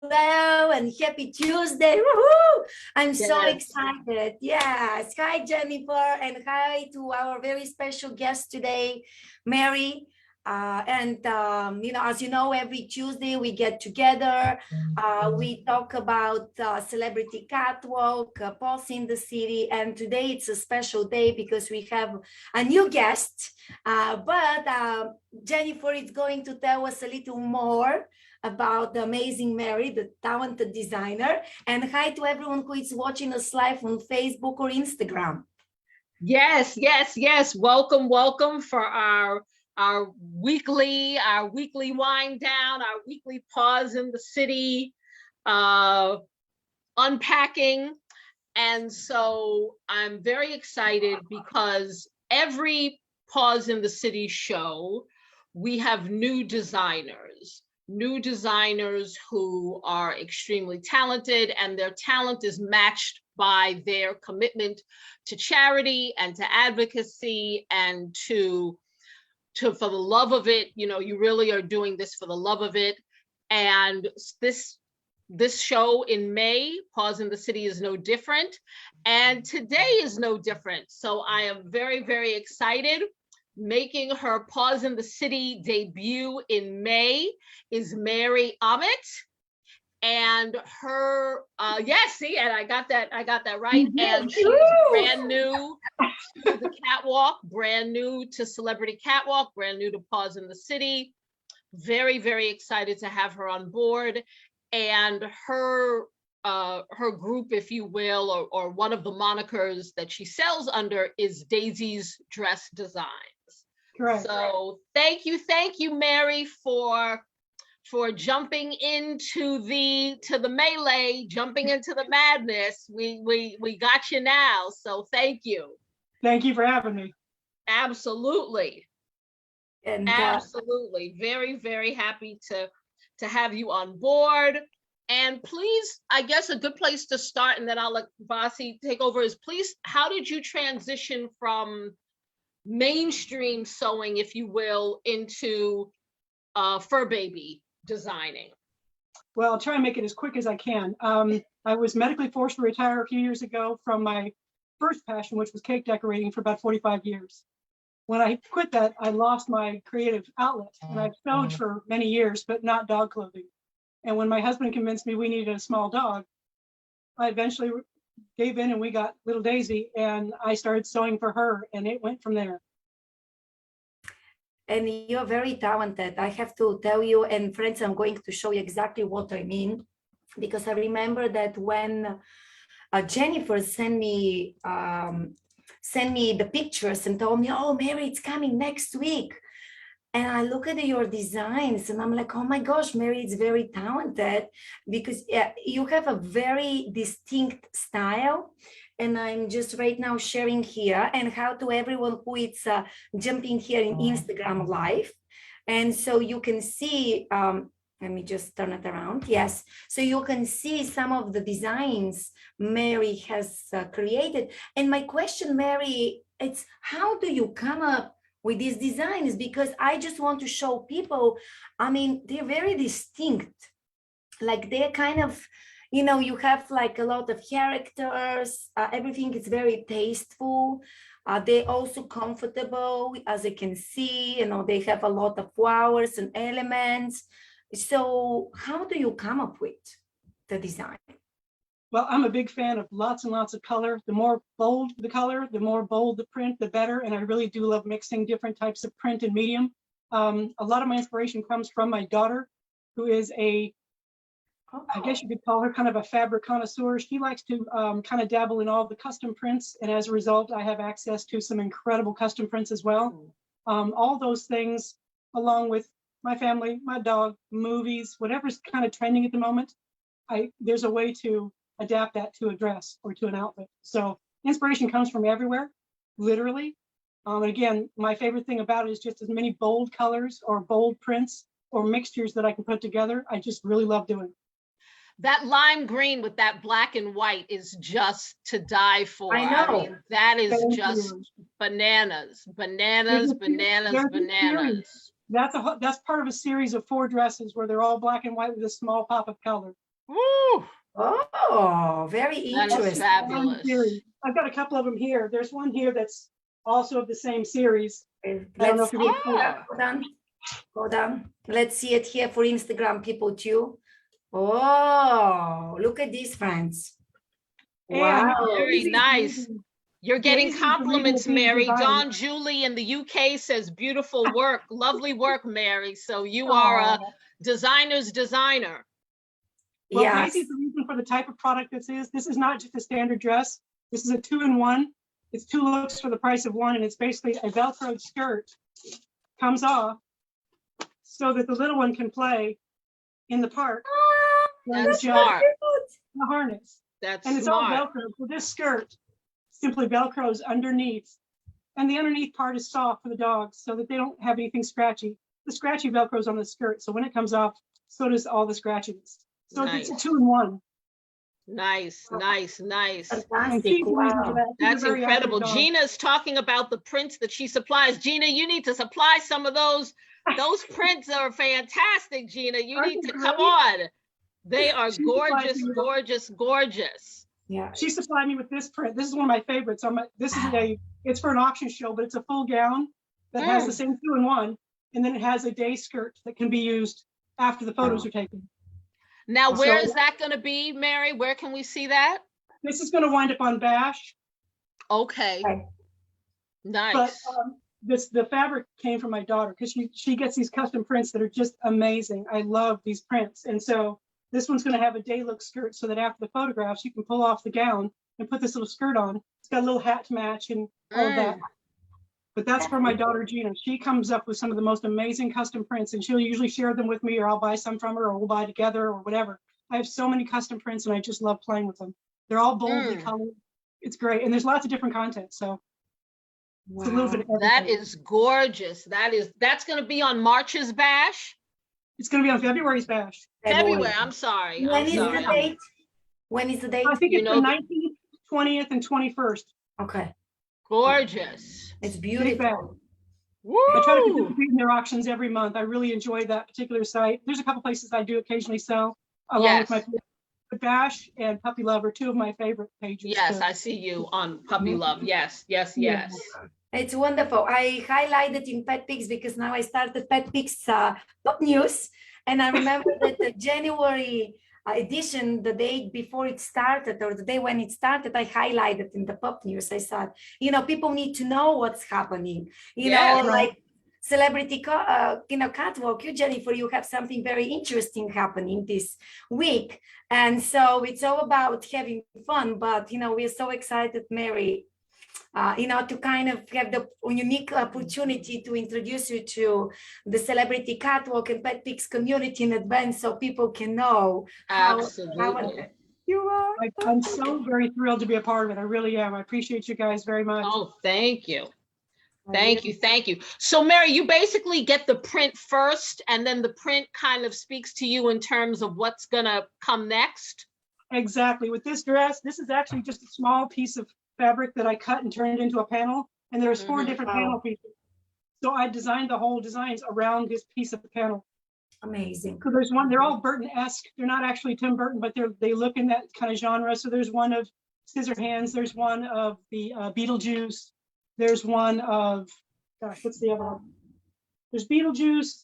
Hello and happy Tuesday. Woohoo! I'm so Yes. excited. Yes. Hi, Jennifer, and hi to our very special guest today, Mary. As you know, every Tuesday we get together. We talk about Celebrity Catwalk, Pulse in the City. And today it's a special day because we have a new guest. But Jennifer is going to tell us a little more about the amazing Mary, the talented designer. And hi to everyone who is watching us live on Facebook or Instagram. Yes. Welcome for our weekly wind down, our weekly pause in the city, unpacking. And so I'm very excited because every Pause in the City show, we have new designers who are extremely talented, and their talent is matched by their commitment to charity and to advocacy and to for the love of it. You know, you really are doing this for the love of it. And this show in May, Pause in the City, is no different. And today is no different. So I am very, very excited. Making her Pause in the City debut in May is Mary Aamodt, and her and I got that right. And she's brand new to the catwalk, brand new to Celebrity Catwalk, brand new to Pause in the City. Very, very excited to have her on board. And her group, if you will, or one of the monikers that she sells under is Daisy's Dress Design. Correct. So thank you, Mary, for jumping into the melee, jumping into the madness. We got you now. So thank you. Thank you for having me. Absolutely. And absolutely. Very, very happy to have you on board. And please, I guess a good place to start, and then I'll let Vasi take over, is please, how did you transition from mainstream sewing, if you will, into fur baby designing? Well, I'll try and make it as quick as I can. I was medically forced to retire a few years ago from my first passion, which was cake decorating, for about 45 years. When I quit that, I lost my creative outlet, and I've sewed for many years, but not dog clothing. And when my husband convinced me we needed a small dog, I eventually gave in, and we got little Daisy, and I started sewing for her, and it went from there. And you're very talented. I have to tell you, and friends, I'm going to show you exactly what I mean, because I remember that when Jennifer sent me the pictures and told me, oh, Mary, it's coming next week. And I look at your designs and I'm like, oh my gosh, Mary is very talented, because you have a very distinct style. And I'm just right now sharing here, and how to everyone who is jumping here in Instagram live. And so you can see, let me just turn it around. Yes. So you can see some of the designs Mary has created. And my question, Mary, it's how do you come up with these designs? Because I just want to show people, I mean, they're very distinct. Like they're kind of, you know, you have like a lot of characters, everything is very tasteful. They're also comfortable, as you can see, you know, they have a lot of flowers and elements. So how do you come up with the design? Well, I'm a big fan of lots and lots of color. The more bold the color, the more bold the print, the better. And I really do love mixing different types of print and medium. A lot of my inspiration comes from my daughter, who is I guess you could call her kind of a fabric connoisseur. She likes to kind of dabble in all the custom prints. And as a result, I have access to some incredible custom prints as well. All those things, along with my family, my dog, movies, whatever's kind of trending at the moment, there's a way to adapt that to a dress or to an outfit. So inspiration comes from everywhere, literally. And again, my favorite thing about it is just as many bold colors or bold prints or mixtures that I can put together. I just really love doing. That lime green with that black and white is just to die for. I know. I mean, that is just bananas. That's part of a series of 4 dresses where they're all black and white with a small pop of color. Woo, Oh, very that is interesting. fabulous. Series. I've got a couple of them here. There's one here that's also of the same series. I don't know Let's if you're see. gonna Hold on. Hold on. Let's see it here for Instagram people too. Oh, look at these, friends. And Wow. Very nice. You're getting Daisy is the original compliments, Daisy Mary. designer. Don Julie in the UK says beautiful work, lovely work, Mary. So you are a designer's designer. Well, Yes. Daisy's the reason for the type of product this is. This is not just a standard dress. This is a 2-in-1. It's 2 looks for the price of 1, and it's basically a Velcro skirt comes off so that the little one can play in the park. wearing That's the jump, smart. the harness, That's and it's all smart. Velcro. So this skirt simply Velcros underneath, and the underneath part is soft for the dogs so that they don't have anything scratchy. The scratchy Velcro's on the skirt, so when it comes off, so does all the scratchiness. So it's a Nice. 2-in-1. Nice, nice, nice. And Fantastic. she's the reason for Wow. that. She's a That's very active incredible. dog. Gina's talking about the prints that she supplies. Gina, you need to supply some of those. Those prints are fantastic, Gina. You Aren't need they to come great? on. They are She supplies gorgeous, me with- gorgeous, gorgeous. Yeah. She supplied me with this print. This is one of my favorites. This is it's for an auction show, but it's a full gown that has the same 2-in-1, and then it has a day skirt that can be used after the photos are taken. Now, where So- is that going to be, Mary? Where can we see that? This is going to wind up on Bash, Okay. Okay. Nice. but the fabric came from my daughter because she gets these custom prints that are just amazing. I love these prints, and so this one's going to have a day look skirt so that after the photographs you can pull off the gown and put this little skirt on. It's got a little hat to match and all of that. But that's for my daughter Gina. She comes up with some of the most amazing custom prints, and she'll usually share them with me, or I'll buy some from her, or we'll buy together, or whatever. I have so many custom prints, and I just love playing with them. They're all boldly colored. It's great, and there's lots of different content, so it's a little bit of That everything. is gorgeous. That's going to be on March's Bash. It's going to be on February's Bash. February. I'm sorry. When I'm is sorry. the date? When is the date? I think You it's know the the- 19th, 20th, and 21st. Okay. Gorgeous. It's Big bag. beautiful. I try to Woo! participate in their auctions every month. I really enjoy that particular site. There's a couple places I do occasionally sell along with my Bash and Puppy Love are 2 of my favorite pages. Yes, to- I see you on Puppy Love. Yes, yes, Yeah. yes. It's wonderful. I highlighted in PetPix because now I started PetPix top news. And I remember that the January edition, the day before it started or the day when it started, I highlighted in the pop news. I thought, people need to know what's happening. Yes. Like Celebrity Catwalk, you, Jennifer, you have something very interesting happening this week. And so it's all about having fun, but, we're so excited, Mary, to kind of have the unique opportunity to introduce you to the Celebrity Catwalk and PetPix community in advance so people can know how Absolutely. you are. I'm so very thrilled to be a part of it. I really am. I appreciate you guys very much. Oh, thank you. I Thank really- you. Thank you. So, Mary, you basically get the print first, and then the print kind of speaks to you in terms of what's going to come next. Exactly. With this dress, this is actually just a small piece of fabric that I cut and turned into a panel. And there's 4 different panel pieces. So I designed the whole designs around this piece of the panel. Amazing. So there's one, they're all Burton-esque. They're not actually Tim Burton, but they look in that kind of genre. So there's one of Scissorhands. There's one of the Beetlejuice. There's one of, gosh, what's the other one? There's Beetlejuice.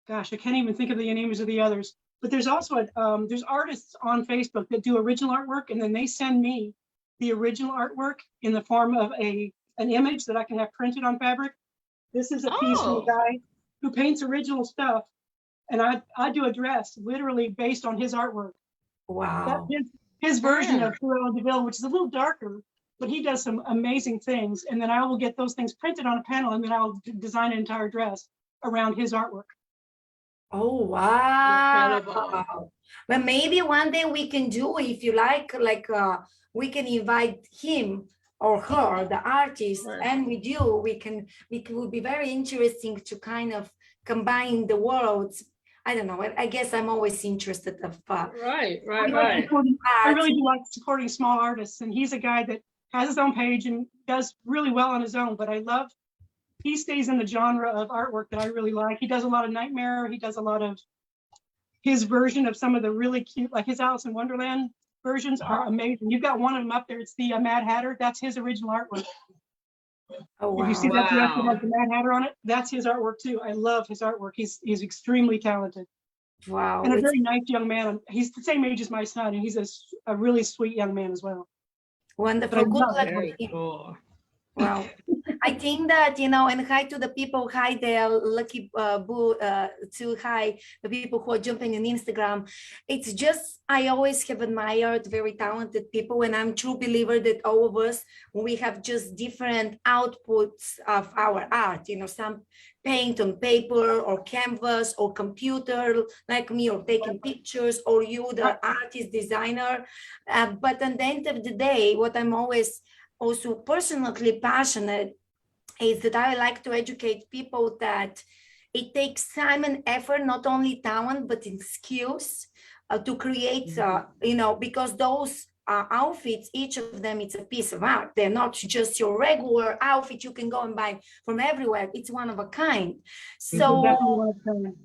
Gosh, I can't even think of the names of the others. But there's also, there's artists on Facebook that do original artwork, and then they send me the original artwork in the form of an image that I can have printed on fabric. This is a piece from a guy who paints original stuff, and I do a dress literally based on his artwork. Wow. That's his version of Cruella de Vil, which is a little darker, but he does some amazing things. And then I will get those things printed on a panel, and then I'll design an entire dress around his artwork. Oh, wow. Incredible. But maybe one day we can do, if you like we can invite him or her, the artist, and with you, it would be very interesting to kind of combine the worlds. I don't know. I guess I'm always interested of Right. I really do like supporting small artists, and he's a guy that has his own page and does really well on his own, but he stays in the genre of artwork that I really like. He does a lot of Nightmare. He does a lot of his version of some of the really cute, like his Alice in Wonderland versions are amazing. You've got one of them up there. It's the Mad Hatter. That's his original artwork. Oh, If you see wow. that dress that Wow. has the Mad Hatter on it, that's his artwork too. I love his artwork. He's extremely talented Wow. and a It's very nice young man. He's the same age as my son, and he's a really sweet young man as well. But I wonderful. Good love luck it. with Very him. cool. Wow. I think that, and hi to the people, hi there, Lucky Boo, to hi, the people who are jumping on Instagram. It's just, I always have admired very talented people, and I'm true believer that all of us, we have just different outputs of our art, some paint on paper or canvas or computer like me, or taking pictures, or you, the artist designer. But at the end of the day, what I'm always also personally passionate is that I like to educate people that it takes time and effort, not only talent, but in skills to create, because those outfits, each of them, it's a piece of art. They're not just your regular outfit you can go and buy from everywhere. It's one of a kind. So Definitely one of them.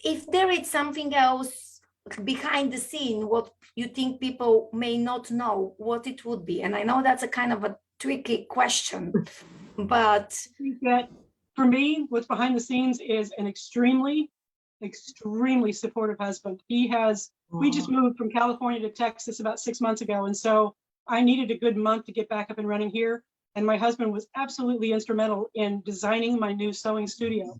if there is something else behind the scene, what you think people may not know, what it would be? And I know that's a kind of a tricky question, but I think that for me, what's behind the scenes is an extremely supportive husband. We just moved from California to Texas about 6 months ago. And so I needed a good month to get back up and running here. And my husband was absolutely instrumental in designing my new sewing studio.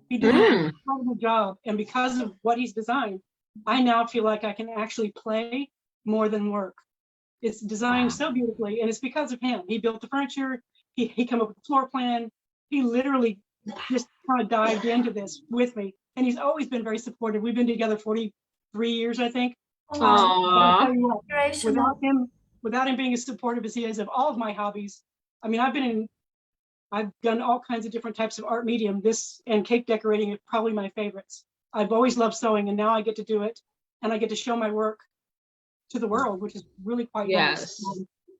He did an incredible job. And because of what he's designed, I now feel like I can actually play more than work. It's designed so beautifully, and it's because of him. He built the furniture. He came up with the floor plan. He literally just kind of dived into this with me. And he's always been very supportive. We've been together 43 years, I think. But I'll tell you what, without him being as supportive as he is of all of my hobbies, I mean, I've done all kinds of different types of art medium. This and cake decorating are probably my favorites. I've always loved sewing, and now I get to do it, and I get to show my work to the world, which is really quite nice.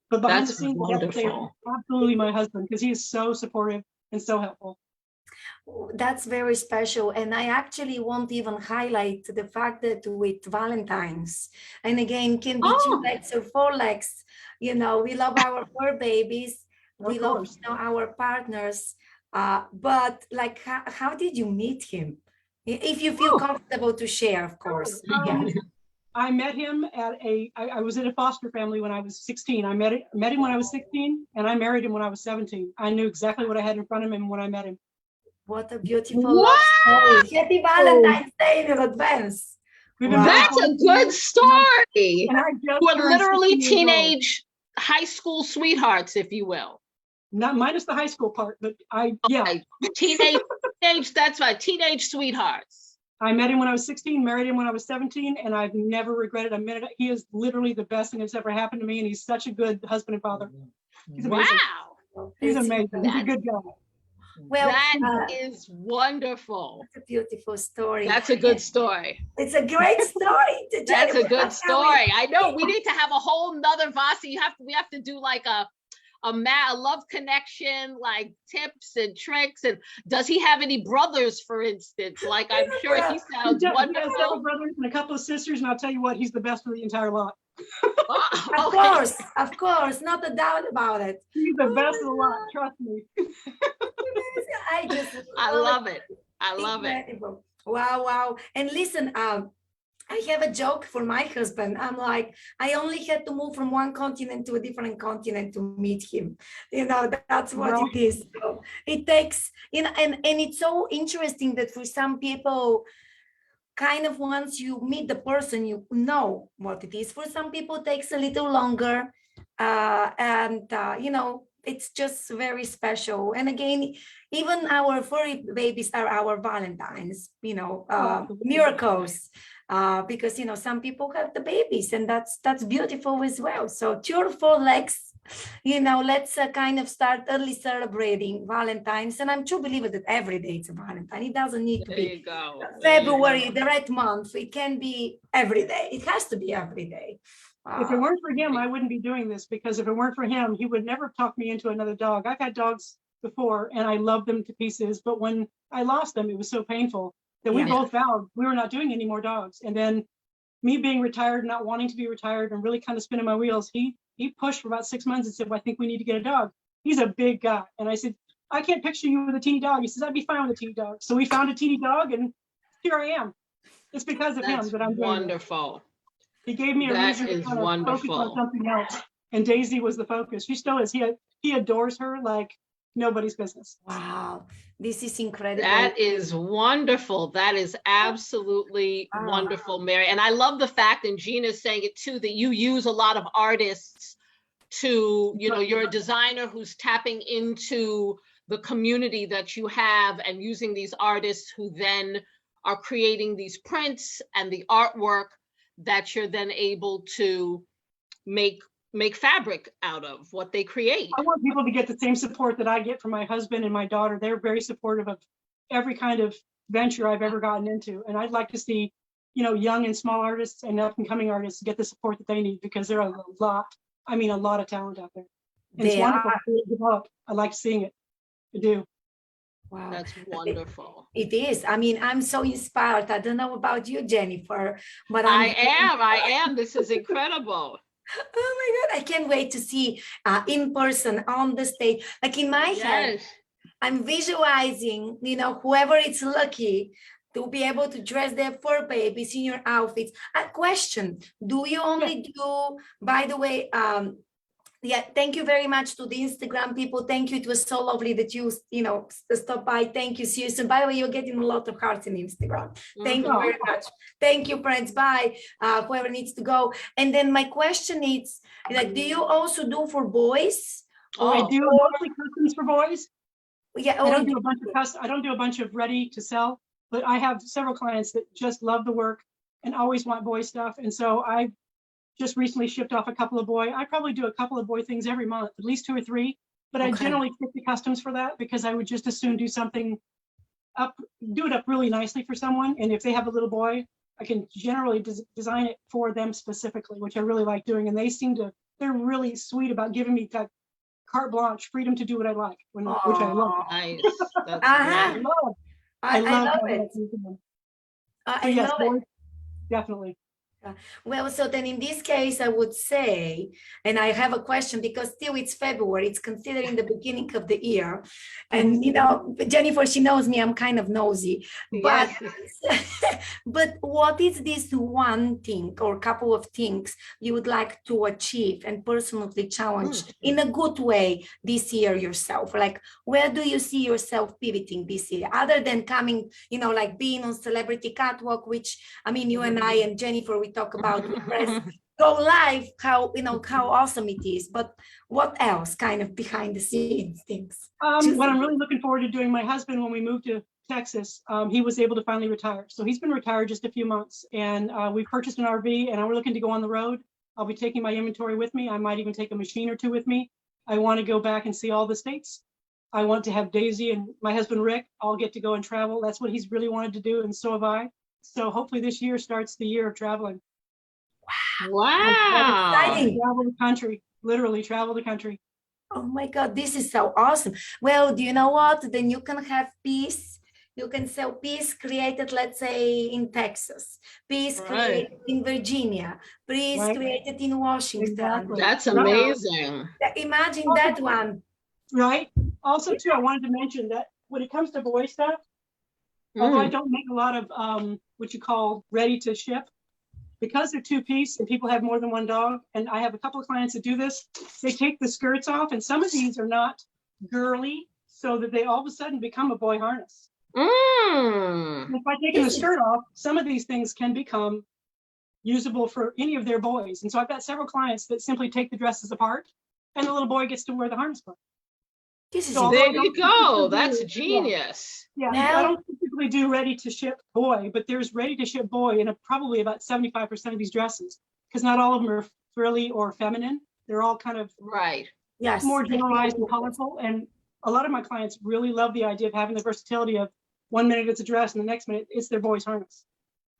But behind the scenes, I have to say, absolutely my husband, because he is so supportive and so helpful. That's very special. And I actually won't even highlight the fact that with Valentine's, and again, can be 2 legs or 4 legs, we love our fur babies. We love our partners. But like, how did you meet him? If you feel comfortable to share, of course. I met him at I was in a foster family when I was 16. I met him when I was 16, and I married him when I was 17. I knew exactly what I had in front of him when I met him. What a beautiful love story. Happy Valentine's Day in advance. That's a good story. We're literally 16 teenage high school sweethearts, if you will. Not minus the high school part, but Teenage, that's right, teenage sweethearts. I met him when I was 16, married him when I was 17, and I've never regretted a minute. He is literally the best thing that's ever happened to me, and he's such a good husband and father. He's amazing. Wow. He's amazing. He's a good guy. Well, that is wonderful. That's a beautiful story. That's a good story. It's a great story. That's a good story. I know we need to have a whole nother Vasi. We have to do like a love connection, like tips and tricks. And does he have any brothers, for instance? Like, I'm sure he sounds wonderful. He has several brothers and a couple of sisters, and I'll tell you what, he's the best of the entire lot. Of course, not a doubt about it. He's the best of the lot, trust me. I love it. I love it. Wow. And listen, I have a joke for my husband. I'm like, I only had to move from one continent to a different continent to meet him. That's what it is. So it takes, and it's so interesting that for some people, kind of once you meet the person, you know what it is. For some people, it takes a little longer. It's just very special. And again, even our furry babies are our Valentines, miracles. Because some people have the babies, and that's beautiful as well. So 2 or 4 legs, let's kind of start early celebrating Valentine's. And I'm true believer that every day it's a Valentine. It doesn't need to be February, the red month. It can be every day. It has to be every day. If it weren't for him, I wouldn't be doing this, because if it weren't for him, he would never talk me into another dog. I've had dogs before and I love them to pieces, but when I lost them, it was so painful. that we Yeah. both vowed we were not doing any more dogs. And then me being retired, not wanting to be retired and really kind of spinning my wheels, he pushed for about 6 months and said, well, I think we need to get a dog. He's a big guy. And I said, I can't picture you with a teeny dog. He says, I'd be fine with a teeny dog. So we found a teeny dog and here I am. It's because of That's him that I'm doing this. wonderful. He gave me a That reason to is kind of focus on wonderful. something else. And Daisy was the focus. She still is. He adores her like nobody's business. Wow, this is incredible. That is wonderful. That is absolutely Wow. wonderful, Mary. And I love the fact, and Gina's saying it too, that you use a lot of artists to, you know, you're a designer who's tapping into the community that you have and using these artists who then are creating these prints and the artwork that you're then able to make fabric out of what they create. I want people to get the same support that I get from my husband and my daughter. They're very supportive of every kind of venture I've ever gotten into. And I'd like to see, you know, young and small artists and up and coming artists get the support that they need because there are a lot of talent out there. And it's They wonderful are. to see it develop. I like seeing it. I do. Wow. That's wonderful. It is. I mean, I'm so inspired. I don't know about you, Jennifer, but I am. This is incredible. Oh my God, I can't wait to see in person on the stage. Like in my head, Yes. I'm visualizing, you know, whoever is lucky to be able to dress their fur babies in your outfits. A question, do you only do, by the way, yeah, thank you very much to the Instagram people. Thank you. It was so lovely that you know, stopped by. Thank you, Susan. By the way, you're getting a lot of hearts in Instagram. Thank you Mhm. very much. Thank you, friends. Bye. Whoever needs to go. And then my question is, like, do you also do for boys? I Oh, do mostly customs for boys. Yeah. I Oh, don't do a bunch of I don't do a bunch of ready to sell, but I have several clients that just love the work and always want boy stuff. And so I just recently shipped off a couple of boy. I probably do a couple of boy things every month, at least 2 or 3, but I Okay. generally stick to customs for that because I would just as soon do something up, do it up really nicely for someone. And if they have a little boy, I can generally design it for them specifically, which I really like doing. And they're really sweet about giving me that carte blanche, freedom to do what I like, which I love. Aw. nice. That's Uh-huh. great. I love having it. that with them. I So yes, love it. boys, definitely. Well, so then in this case, I would say, and I have a question because still it's February, it's considering the beginning of the year. And, you know, Jennifer, she knows me, I'm kind of nosy, but, but what is this one thing or couple of things you would like to achieve and personally challenge in a good way this year yourself? Like, where do you see yourself pivoting this year, other than coming, you know, like being on Celebrity Catwalk, which, I mean, you and I and Jennifer, we talk about press, go live, how, you know, how awesome it is, but what else kind of behind the scenes things? What I'm really looking forward to doing, my husband, when we moved to Texas, he was able to finally retire. So he's been retired just a few months, and we purchased an RV, and we're looking to go on the road. I'll be taking my inventory with me. I might even take a machine or 2 with me. I want to go back and see all the states. I want to have Daisy and my husband Rick all get to go and travel. That's what he's really wanted to do, and so have I. So hopefully this year starts the year of traveling. Wow. Exciting. Travel the country, literally travel the country. Oh my God, this is so awesome. Well, do you know what? Then you can have peace. You can sell peace created, let's say, in Texas, peace created in Virginia, peace created in Washington. Exactly. That's amazing. Imagine that one. Right. Also, too, I wanted to mention that when it comes to boy stuff, although I don't make a lot of what you call ready to ship, because they're 2-piece and people have more than 1 dog, and I have a couple of clients that do this, they take the skirts off, and some of these are not girly, so that they all of a sudden become a boy harness. And by taking the skirt off, some of these things can become usable for any of their boys. And so I've got several clients that simply take the dresses apart, and the little boy gets to wear the harness part. This is There you go. That's genius. Yeah, I don't typically do ready to ship boy, but there's ready to ship boy in probably about 75% of these dresses, because not all of them are frilly or feminine. They're all kind of more generalized and colorful. And a lot of my clients really love the idea of having the versatility of 1 minute it's a dress and the next minute it's their boy's harness.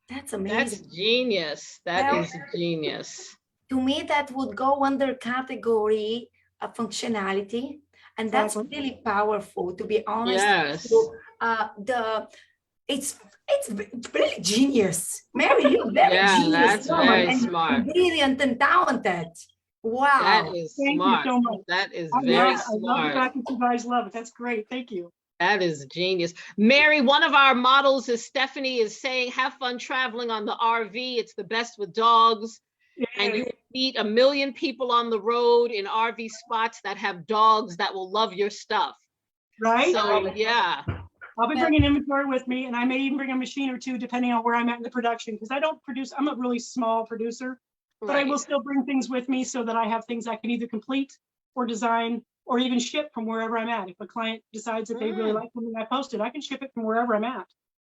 That's amazing. That's genius. That is genius. To me, that would go under category of functionality. And that's really powerful, to be honest. Yes. So, it's really genius. Mary, you're very Yeah, genius that's woman very and smart. brilliant and talented. That Wow. is Thank you smart. so much. That is I very love the smart. fact that you guys love it. That's great. Thank you. That is genius. Mary, one of our models is Stephanie, is saying, have fun traveling on the RV. It's the best with dogs. And you will meet 1 million people on the road in RV spots that have dogs that will love your stuff. Right? So, yeah. I'll be bringing inventory with me, and I may even bring a machine or two, depending on where I'm at in the production, because I don't produce, I'm a really small producer, but I will still bring things with me so that I have things I can either complete or design or even ship from wherever I'm at. If a client decides that they really like something I posted, I can ship it from wherever I'm at.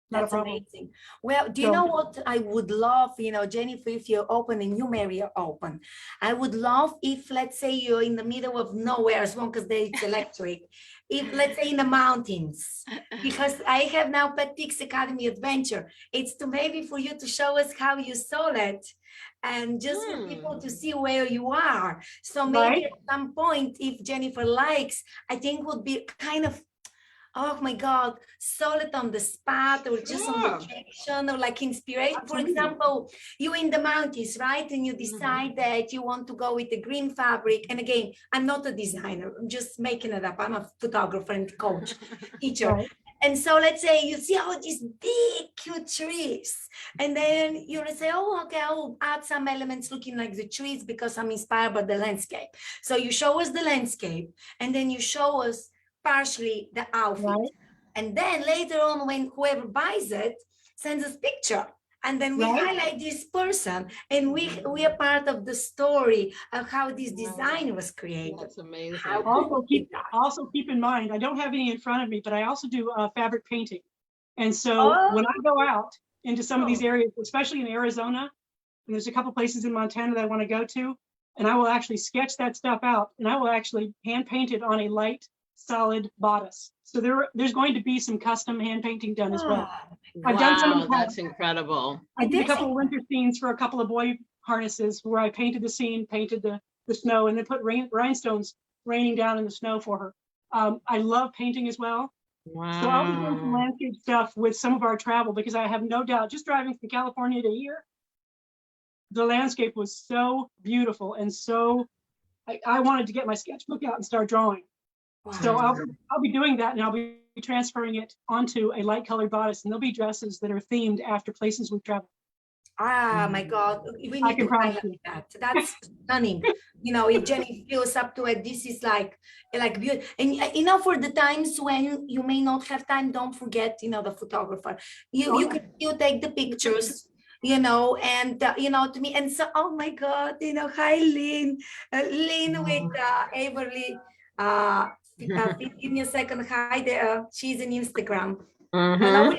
Not a That's problem. amazing. Well, do you know what I would love, Jennifer, if you're open and you, Mary, are open, I would love if, let's say, you're in the middle of nowhere, as long as it's electric, if, let's say, in the mountains, because I have now PetPix Academy Adventure. It's to maybe for you to show us how you sold it and just for people to see where you are. So maybe at some point, if Jennifer likes, I think would be kind of, oh my God, sold it on the spot or just on vacation or like inspiration. For example, you're in the mountains, right? And you decide that you want to go with the green fabric. And again, I'm not a designer. I'm just making it up. I'm a photographer and coach, teacher. And so let's say you see all these big, cute trees. And then you're gonna say, oh, okay, I'll add some elements looking like the trees because I'm inspired by the landscape. So you show us the landscape and then you show us partially the outfit. And then later on, when whoever buys it sends us picture, and then we highlight this person, and we are part of the story of how this design was created. That's amazing. Also keep in mind, I don't have any in front of me, but I also do fabric painting. And so when I go out into some of these areas, especially in Arizona, and there's a couple places in Montana that I want to go to, and I will actually sketch that stuff out, and I will actually hand paint it on a light, solid bodice. So there's going to be some custom hand painting done as well. I've done some. That's incredible. I did a couple of winter scenes for a couple of boy harnesses where I painted the scene, painted the snow, and then put rhinestones raining down in the snow for her. I love painting as well. Wow. So I'll be doing some landscape stuff with some of our travel, because I have no doubt, just driving from California to here, the landscape was so beautiful. And so I wanted to get my sketchbook out and start drawing. So I'll be doing that, and I'll be transferring it onto a light colored bodice, and there'll be dresses that are themed after places we've traveled. Ah, my God, we need to highlight that. That's stunning. If Jenny feels up to it, this is like beautiful. And for the times when you may not have time, don't forget, the photographer. You can still take the pictures. And to me, and so, oh my God, hi Lynn, Lynn with Averly. Give me a second. Hi there. She's on Instagram. Hello,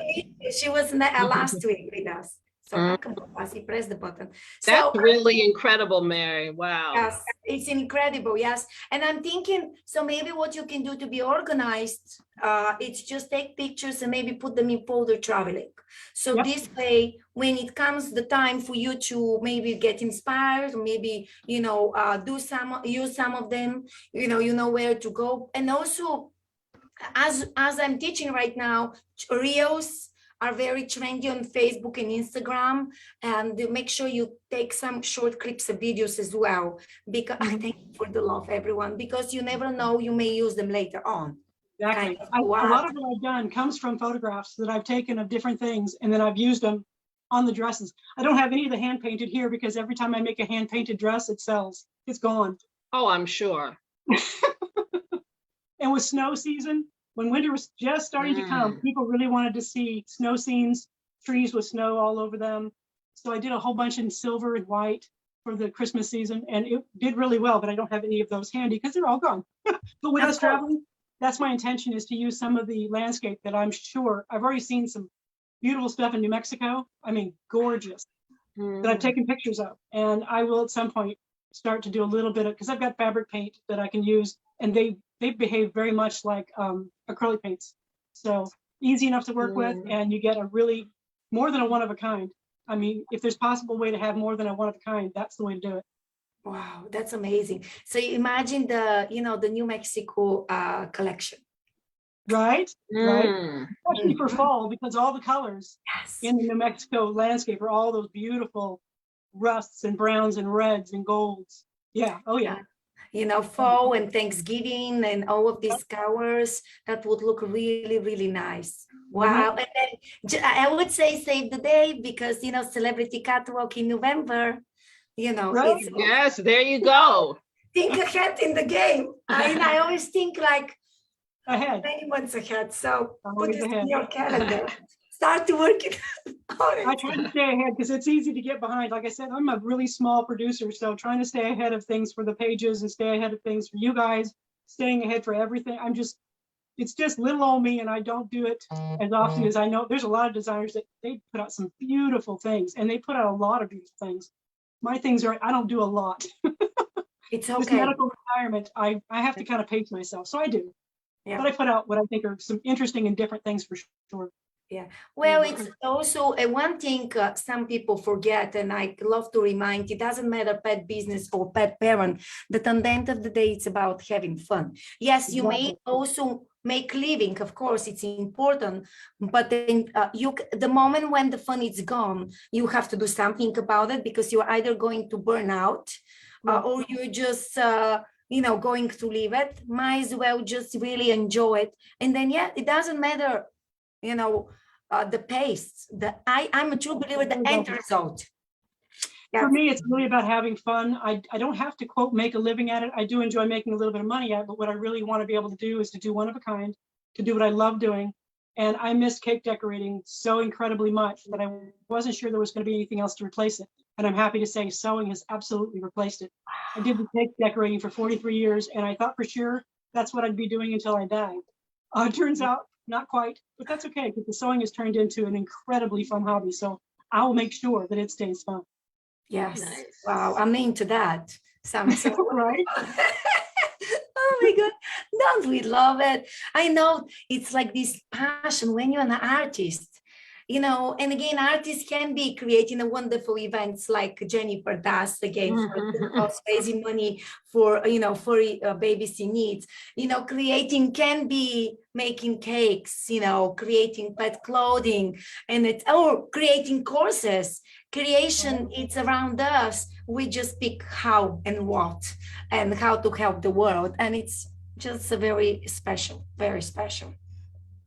she was last week with us. So press the button. That's really incredible, Mary. Wow. Yes, it's incredible. Yes. And I'm thinking, so maybe what you can do to be organized, it's just take pictures and maybe put them in folder traveling. So this way, when it comes the time for you to maybe get inspired, or maybe, use some of them, you know where to go. And also, as I'm teaching right now, reels are very trendy on Facebook and Instagram, and make sure you take some short clips of videos as well, because I thank you for the love, everyone, because you never know, you may use them later on. Exactly. A lot of what I've done comes from photographs that I've taken of different things, and then I've used them on the dresses. I don't have any of the hand painted here, because every time I make a hand painted dress, it sells. It's gone. Oh, I'm sure. And with snow season, when winter was just starting to come, people really wanted to see snow scenes, trees with snow all over them. So I did a whole bunch in silver and white for the Christmas season, and it did really well, but I don't have any of those handy because they're all gone. But with us traveling, that's my intention, is to use some of the landscape that I'm sure, I've already seen some beautiful stuff in New Mexico. I mean, gorgeous, that I've taken pictures of. And I will at some point start to do a little bit of, because I've got fabric paint that I can use, and they behave very much like acrylic paints. So easy enough to work with, and you get a really more than a one of a kind. I mean, if there's possible way to have more than a one of a kind, that's the way to do it. Wow, that's amazing. So imagine the New Mexico collection. Right? Right. Mm. Especially for fall, because all the colors Yes. in the New Mexico landscape are all those beautiful rusts and browns and reds and golds. Yeah. Oh yeah. You know, fall and Thanksgiving and all of these colors, that would look really, really nice. Wow. And then I would say save the day because, you know, Celebrity Catwalk in November, you know, Right. it's Yes, there you go. think ahead in the game. I always think like Ahead. many months ahead. So put Always this ahead. in your calendar. Start to work it on I it. try to stay ahead because it's easy to get behind. Like I said, I'm a really small producer, so trying to stay ahead of things for the pages and stay ahead of things for you guys, staying ahead for everything. It's just little old me, and I don't do it as often as I know. There's a lot of designers that they put out some beautiful things, and they put out a lot of beautiful things. My things are, I don't do a lot. It's This okay. medical retirement, I have to kind of pace myself, so I do. Yeah. But I put out what I think are some interesting and different things for sure. Well, it's also one thing some people forget, and I love to remind, it doesn't matter pet business or pet parent, that on the end of the day, it's about having fun. Yes, you may also make living, of course, it's important, but then the moment when the fun is gone, you have to do something about it because you're either going to burn out or you're just you know, going to leave it. Might as well just really enjoy it. And then, yeah, it doesn't matter, you know, the pace. I'm a true believer, the end result. For me, it's really about having fun. I don't have to, quote, make a living at it. I do enjoy making a little bit of money at it, but what I really want to be able to do is to do one of a kind, to do what I love doing. And I miss cake decorating so incredibly much that I wasn't sure there was going to be anything else to replace it. And I'm happy to say sewing has absolutely replaced it. I did the cake decorating for 43 years, and I thought for sure that's what I'd be doing until I died. It turns out not quite, but that's okay because the sewing has turned into an incredibly fun hobby. So I'll make sure that it stays fun. Yes. Nice. Wow, I'm into that. Sounds so Right? Oh my God, don't we love it? I know it's like this passion when you're an artist, you know, and again, artists can be creating a wonderful events like Jennifer does again for good cause, raising money for, you know, for babies in needs. You know, creating can be making cakes, you know, creating pet clothing, and it's creating courses. Creation, it's around us. We just pick how and what and how to help the world, and it's just a very special, very special.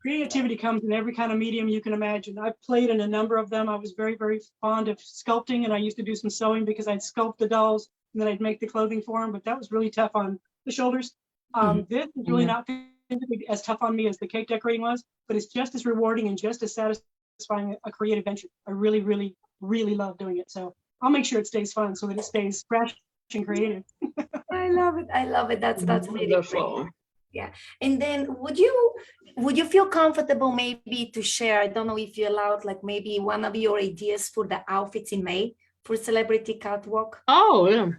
Creativity comes in every kind of medium you can imagine. I've played in a number of them. I was very, very fond of sculpting, and I used to do some sewing because I'd sculpt the dolls and then I'd make the clothing for them, but that was really tough on the shoulders. This is really not physically as tough on me as the cake decorating was, but it's just as rewarding and just as satisfying a creative venture. I really, really, really love doing it. So I'll make sure it stays fun so that it stays fresh and creative. I love it. I love it. That's really Wonderful. great. Yeah. And then would you feel comfortable maybe to share, I don't know if you're allowed, like maybe one of your ideas for the outfits in May for Celebrity Catwalk? Oh, yeah.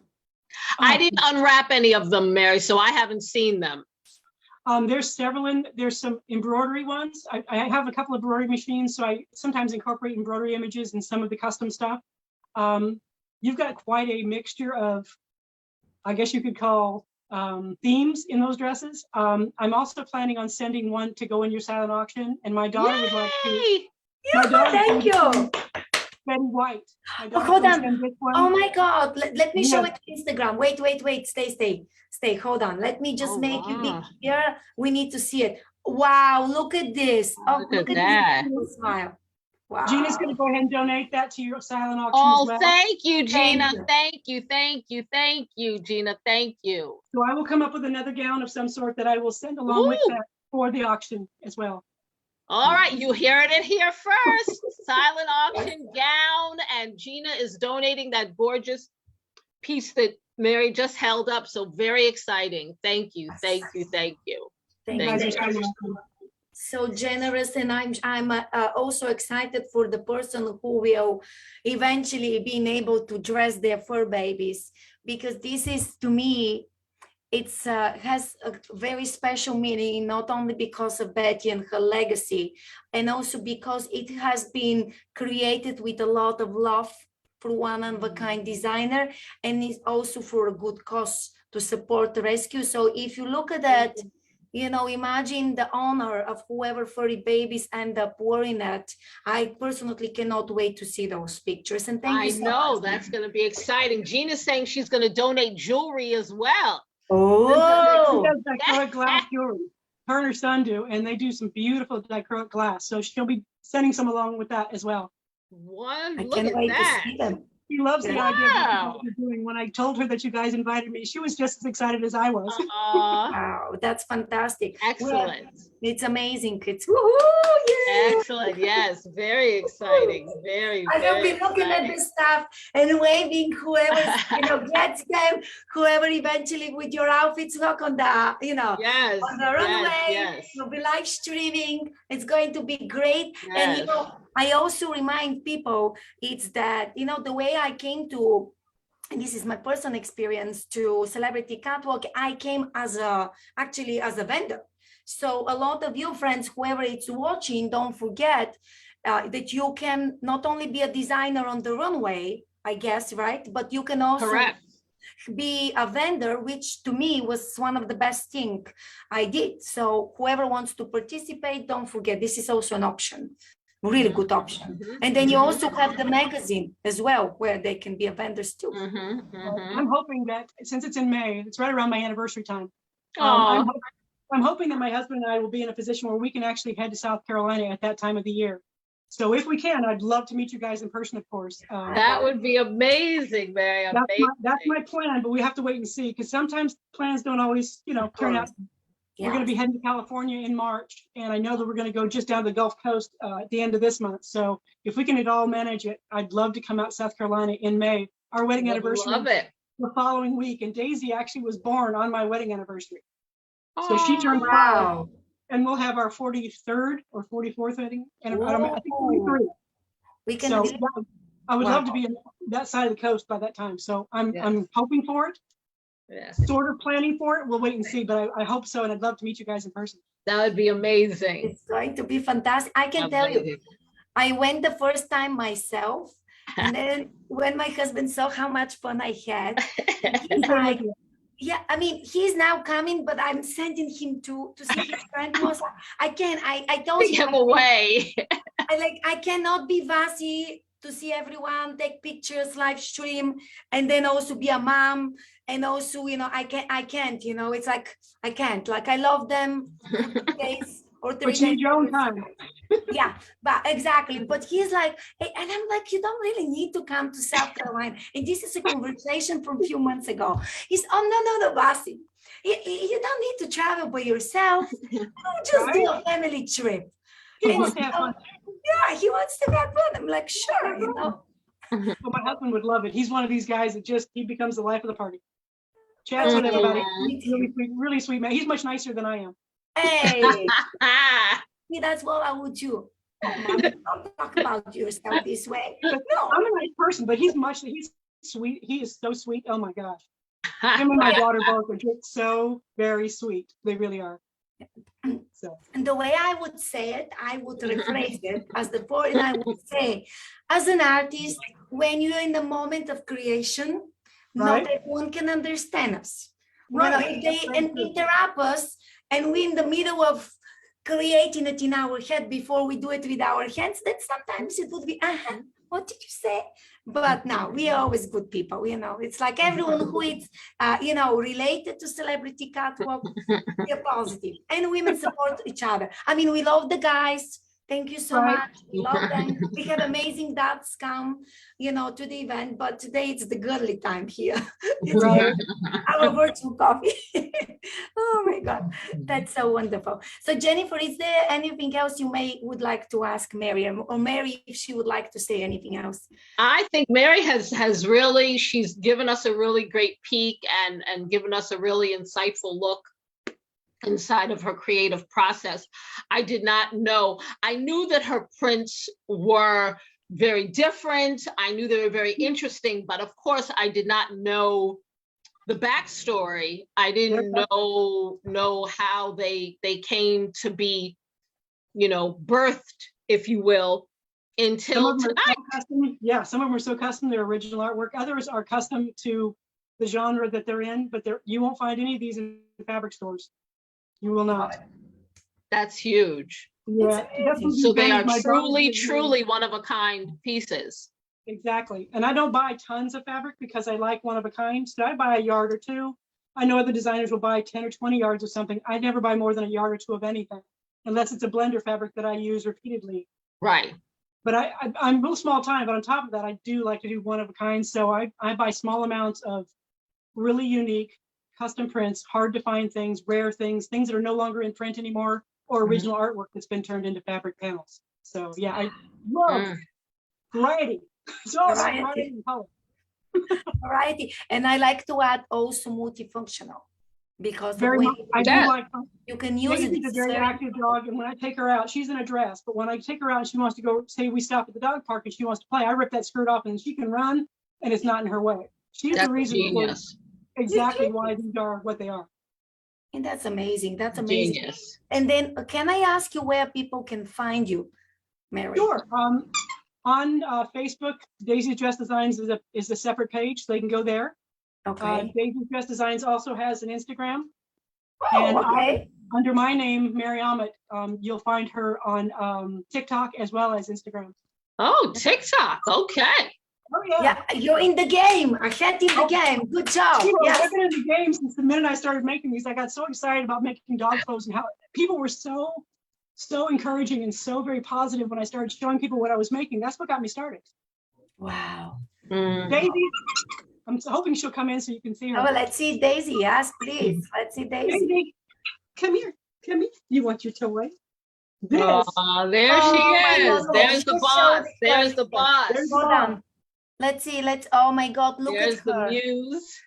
I didn't unwrap any of them, Mary, so I haven't seen them. There's several there's some embroidery ones. I have a couple of embroidery machines, so I sometimes incorporate embroidery images in some of the custom stuff. You've got quite a mixture of, I guess you could call themes in those dresses. I'm also planning on sending one to go in your silent auction, and my daughter would like to. Thank you. Betty White. Oh, hold on. Oh my God. Let me show it to Instagram. Wait. Stay. Hold on. Let me just make you big here. We need to see it. Wow. Look at this. Oh, Look at that. This smile. Wow. Gina's going to go ahead and donate that to your silent auction Oh, as well. thank you, Gina. Thank you. Thank you, Gina. Thank you. So I will come up with another gown of some sort that I will send along with that for the auction as well. All right, you heard it here first. Silent auction gown, and Gina is donating that gorgeous piece that Mary just held up. So very exciting. Thank you. Thank you so generous, and I'm also excited for the person who will eventually being able to dress their fur babies, because this is, to me, it's has a very special meaning, not only because of Betty and her legacy, and also because it has been created with a lot of love for one-of-a-kind designer, and it's also for a good cause to support the rescue. So if you look at that, You know, imagine the honor of whoever furry babies end up wearing it. I personally cannot wait to see those pictures. And thank I you so know much. that's going to be exciting. Gina's saying she's going to donate jewelry as well. She Oh, does dichroic glass jewelry. Her and her son do, and they do some beautiful dichroic glass. So she'll be sending some along with that as well. One, I look can't at wait to that. see them. She loves the idea of Wow. what you're doing. When I told her that you guys invited me, she was just as excited as I was. Wow, that's fantastic. Excellent. It's amazing. It's woohoo, yeah. Excellent. Yes, very exciting. Very, I will very be looking at exciting. the stuff and waving whoever gets them, whoever eventually with your outfits look on the Yes, on the runway. yes, You'll be live streaming. It's going to be great. And yes. I also remind people it's that the way I came to, and this is my personal experience, to Celebrity Catwalk. I came actually as a vendor. So a lot of you friends, whoever is watching, don't forget that you can not only be a designer on the runway, I guess, right? But you can also Correct. be a vendor, which to me was one of the best thing I did. So whoever wants to participate, don't forget, this is also an option. Really good option. And then you also have the magazine as well, where they can be a vendors too. I'm hoping that since it's in May, it's right around my anniversary time. Oh, I'm hoping that my husband and I will be in a position where we can actually head to South Carolina at that time of the year. So if we can, I'd love to meet you guys in person, of course. that would be amazing, Mary. That's my plan, but we have to wait and see, because sometimes plans don't always, turn out. Yeah. We're going to be heading to California in March, and I know that we're going to go just down the Gulf Coast at the end of this month. So if we can at all manage it, I'd love to come out to South Carolina in May. Our wedding anniversary Love it. the following week, and Daisy actually was born on my wedding anniversary. So she Oh, turned 5, Wow. and we'll have our 43rd or 44th wedding, and I think Ooh. 43. We can So do yeah, I would love to be in that side of the coast by that time. So I'm hoping for it. yes. Sort of planning for it. We'll wait and see, but I hope so, and I'd love to meet you guys in person. That would be amazing. It's going to be fantastic. I can tell you, I went the first time myself, and then when my husband saw how much fun I had, he's like, yeah, I mean, he's now coming, but I'm sending him to see his friend. I can't. I told Take him him away. I cannot be Vasi to see everyone, take pictures, live stream, and then also be a mom. And also, I can't, it's like, I can't, like, I love them for 2 days or 3 But days. you need your own time. Yeah, but exactly. But he's like, hey, and I'm like, you don't really need to come to South Carolina. And this is a conversation from a few months ago. He's, oh, no, Vasi. You don't need to travel by yourself. Just do a family trip. He wants to have fun. Yeah, he wants to have fun. I'm like, sure, But my husband would love it. He's one of these guys that he becomes the life of the party. Chats with everybody. Really sweet man. He's much nicer than I am. Hey, see, that's what I would do. Oh, Mom, don't talk about yourself this way. No, I'm a nice person, but he's sweet. He is so sweet. Oh my gosh. Him and my daughter both are just so very sweet. They really are. So. And the way I would say it, I would rephrase it as the foreign I would say, as an artist, when you're in the moment of creation, not everyone can understand us. If they interrupt us and we're in the middle of creating it in our head before we do it with our hands, then sometimes it would be, what did you say? But no, we are always good people, it's like everyone who is, related to Celebrity Catwalk, they're positive. And women support each other. I mean, we love the guys. Thank you so much. We love them. We have amazing dads come, to the event, but today it's the girly time here. Our virtual coffee. Oh my God, that's so wonderful. So Jennifer, is there anything else you would like to ask Miriam, or Mary, if she would like to say anything else? I think Mary has really, she's given us a really great peek and given us a really insightful look inside of her creative process. I did not know. I knew that her prints were very different. I knew they were very interesting, but of course I did not know the backstory. I didn't know how they came to be, birthed, if you will, until tonight. Some of them are so custom, their original artwork. Others are custom to the genre that they're in, but you won't find any of these in fabric stores. You will not. That's huge. Yeah. amazing. So they are My dog truly, is- truly one of a kind pieces. Exactly. And I don't buy tons of fabric because I like one of a kind. So I buy a yard or two. I know other designers will buy 10 or 20 yards of something. I never buy more than a yard or two of anything, unless it's a blender fabric that I use repeatedly. Right. But I'm real small time, but on top of that, I do like to do one of a kind. So I buy small amounts of really unique custom prints, hard to find things, rare things, things that are no longer in print anymore, or original artwork that's been turned into fabric panels. So yeah, I love variety. So variety and color. Variety. And I like to add also multifunctional because the Very way much. I do Yeah. like. you can use it. Daisy's a It's very very- active dog, and when I take her out, she's in a dress. But when I take her out and she wants to go, say we stop at the dog park and she wants to play, I rip that skirt off and she can run, and it's not in her way. She's That's the reason for genius. exactly why these are what they are. And that's amazing. That's amazing. Genius. And then can I ask you where people can find you, Mary? Sure. On Facebook, Daisy's Dress Designs is a separate page, so they can go there. Okay. Daisy's Dress Designs also has an Instagram. Oh, and okay. Under my name, Mary Aamodt, you'll find her on TikTok as well as Instagram. Oh, TikTok. Okay. Oh yeah. Yeah, you're in the game. Ahead in the game. Good job. You know, Yes. I've been in the game since the minute I started making these. I got so excited about making dog clothes and how people were so encouraging and so very positive when I started showing people what I was making. That's what got me started. Wow. Daisy, I'm hoping she'll come in so you can see her. Oh, well, let's see Daisy. Yes, please. Let's see Daisy. Daisy, come here. Come here. You want your toy? This. Oh, there Oh, she my is. God. There's the Just boss. show the There's the person. boss. There's Hold on. Let's see. Oh my God, look There's at the her. muse.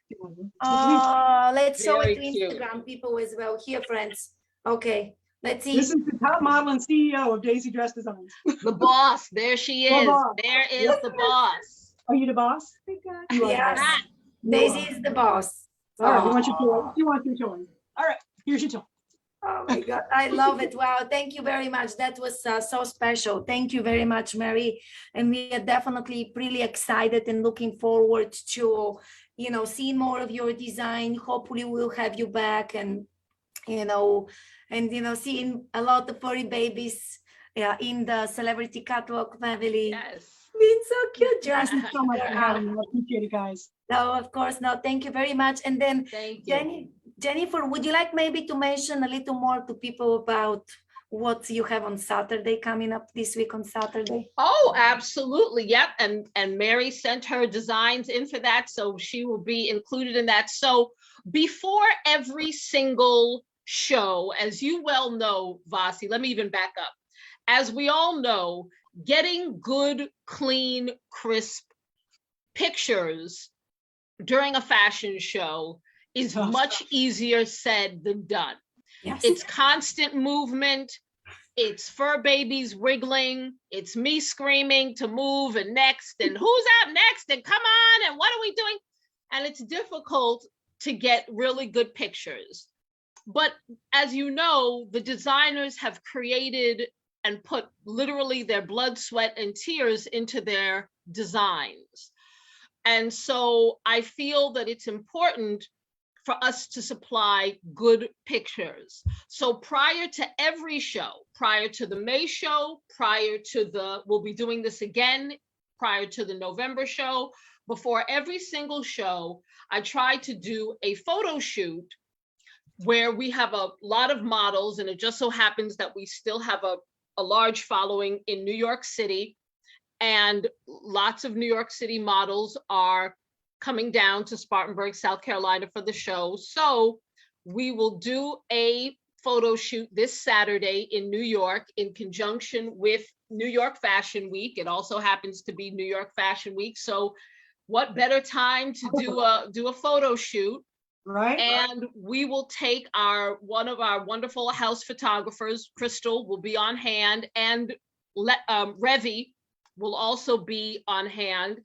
Oh, let's show it to Very cute. Instagram people as well. Here, friends. Okay, let's see. This is the top model and CEO of Daisy Dress Designs. The boss. There she The is. boss. There is the boss. Are you the boss? You are the Yes, boss. Daisy is the boss. All right, you want your Oh. toy? You want your toy? All right, here's your toy. Oh my God, I love it. Wow, thank you very much. That was so special. Thank you very much, Mary. And we are definitely really excited and looking forward to, seeing more of your design. Hopefully we'll have you back and seeing a lot of furry babies in the Celebrity Catwalk family. Yes. Being so cute, just Thank you so much for having me. I appreciate it, guys. No, of course, no. Thank you very much. And then Thank you. Jennifer, would you like maybe to mention a little more to people about what you have on Saturday coming up this week on Saturday? Oh, absolutely. Yep. And Mary sent her designs in for that, so she will be included in that. So before every single show, as you well know, Vasi, let me even back up. As we all know, getting good, clean, crisp pictures during a fashion show is Tough. much easier said than done. Yes. It's constant movement. It's fur babies wriggling. It's me screaming to move and next and who's up next and come on and what are we doing? And it's difficult to get really good pictures. But as you know, the designers have created and put literally their blood, sweat, and tears into their designs. And so I feel that it's important for us to supply good pictures. So prior to every show, prior to the May show, we'll be doing this again, prior to the November show, before every single show, I try to do a photo shoot where we have a lot of models, and it just so happens that we still have a large following in New York City, and lots of New York City models are coming down to Spartanburg, South Carolina for the show. So we will do a photo shoot this Saturday in New York in conjunction with New York Fashion Week. It also happens to be New York Fashion Week. So what better time to do a photo shoot? Right? And we will take one of our wonderful house photographers, Crystal, will be on hand, and Revi will also be on hand,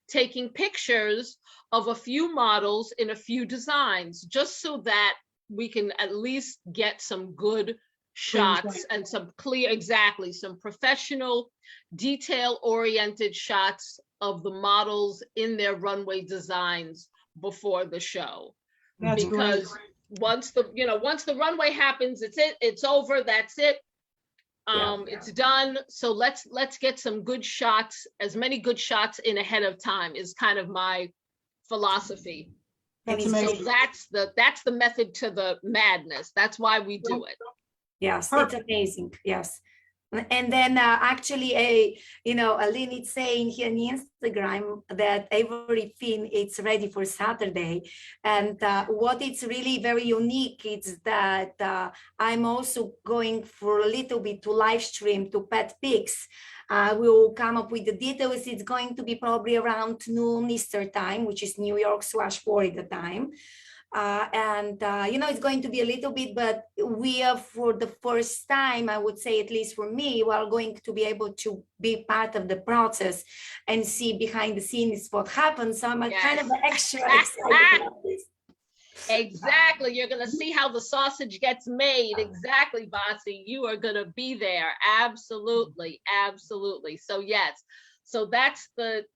taking pictures of a few models in a few designs, just so that we can at least get some good shots and some some professional, detail-oriented shots of the models in their runway designs before the show. That's Because great. once the runway happens, it's over, that's it. It's done. So let's get some good shots, as many good shots in ahead of time is kind of my philosophy. That's And So amazing. that's the method to the madness. That's why we do it. Yes, Perfect. it's amazing. Yes. And then actually, Aline is saying here on Instagram that everything it's ready for Saturday. And what it's really very unique is that I'm also going for a little bit to live stream to PetPix. We will come up with the details. It's going to be probably around noon Eastern time, which is New York/Florida time. It's going to be a little bit, but we are, for the first time, I would say, at least for me, we are going to be able to be part of the process and see behind the scenes what happens. So I'm kind of extra excited about this. Exactly. You're going to see how the sausage gets made. Exactly, Bossy. You are going to be there. Absolutely. Absolutely. So yes. So that's the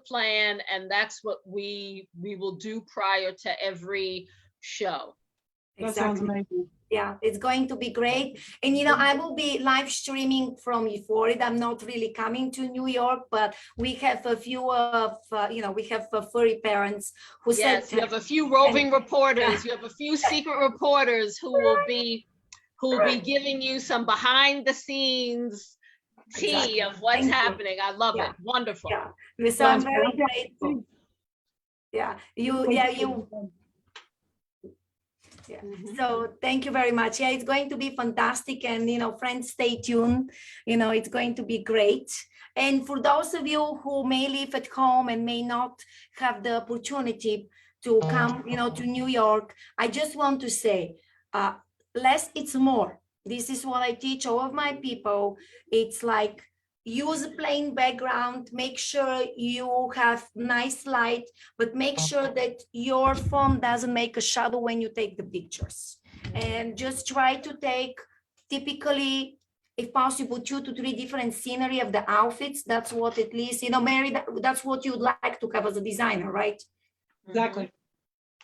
plan, and that's what we will do prior to every show. That sounds Exactly. amazing. Yeah, it's going to be great. And, I will be live streaming from Florida. I'm not really coming to New York, but we have a few of, we have furry parents who said. Yes, you have a few roving reporters. You have a few secret reporters who will be giving you some behind the scenes tea Exactly. of what's Thank you. happening. I love Yeah. it. Wonderful. Yeah, so I'm very grateful. Yeah, So thank you very much. Yeah, it's going to be fantastic. And, friends, stay tuned. It's going to be great. And for those of you who may live at home and may not have the opportunity to come, to New York, I just want to say, less is more. This is what I teach all of my people. It's like, use a plain background, make sure you have nice light, but make sure that your phone doesn't make a shadow when you take the pictures. And just try to take, typically, if possible, 2 to 3 different scenery of the outfits. That's what, at least, Mary, that's what you'd like to have as a designer, right? Exactly.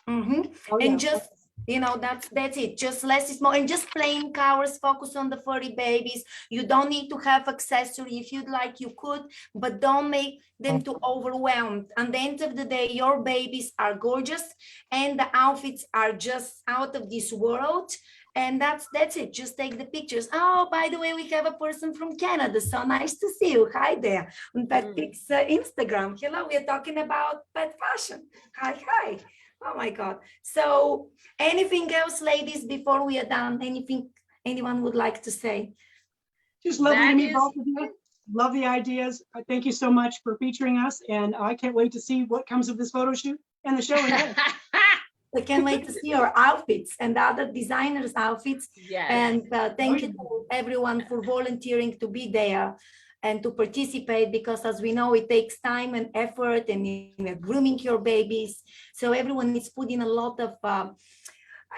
Mm-hmm. Oh, And yeah. just, that's it. Just less is more, and just plain colors, focus on the furry babies. You don't need to have accessory. If you'd like, you could, but don't make them too overwhelmed. At the end of the day, your babies are gorgeous and the outfits are just out of this world. And that's it. Just take the pictures. Oh, by the way, we have a person from Canada. So nice to see you. Hi there on PetPix Instagram. Hello, we are talking about pet fashion. Hi. Oh my God. So anything else, ladies, before we are done? Anything anyone would like to say? Just lovely to meet both of you. Love the ideas. Thank you so much for featuring us. And I can't wait to see what comes of this photo shoot and the show. I can't wait to see your outfits and the other designers' outfits. Yes. And thank you to everyone for volunteering to be there and to participate, because as we know, it takes time and effort, and grooming your babies. So everyone is putting a lot of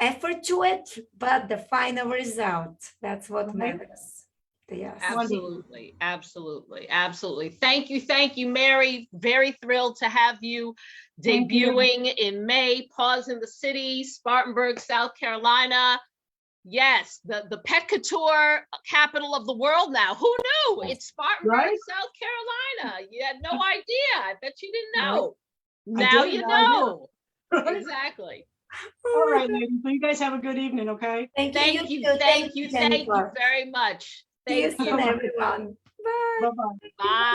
effort to it, but the final result, that's what matters. Yes. Absolutely. Thank you, Mary. Very thrilled to have you debuting in May. Paws in the City, Spartanburg, South Carolina. Yes, the pet couture capital of the world now. Who knew? It's Spartanburg, South Carolina. You had no idea. I bet you didn't know. Now you know. Exactly. All right, ladies. So you guys have a good evening, okay? Thank you very much. See you soon, everyone. Bye. Bye-bye. Bye.